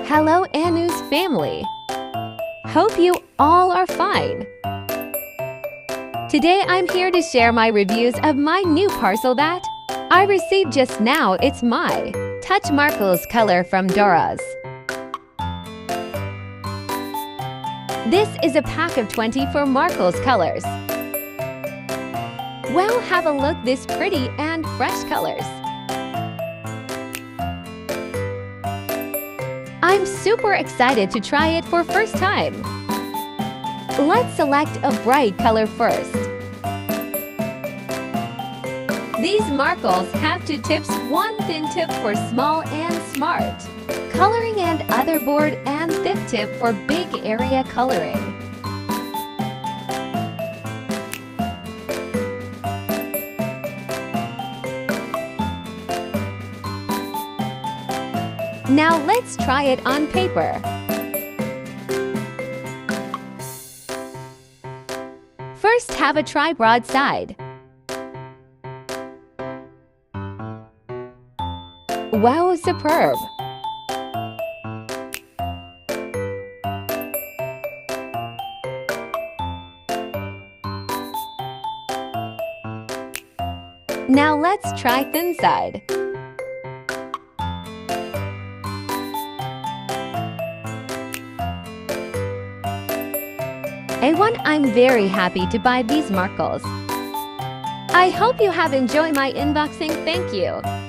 Hello ANNU's family! Hope you all are fine. Today I'm here to share my reviews of my new parcel that I received just now. It's my Touch Markels color from Daraz. This is a pack of 20 for Markels colors. Well, have a look this pretty and fresh colors. I'm super excited to try it for first time. Let's select a bright color first. These Markels have 2 tips, 1 thin tip for small and smart coloring and other board, and thick tip for big area coloring. Now let's try it on paper. First, have a try broadside. Wow, superb! Now let's try thin side. A1, I'm very happy to buy these Markels. I hope you have enjoyed my unboxing. Thank you.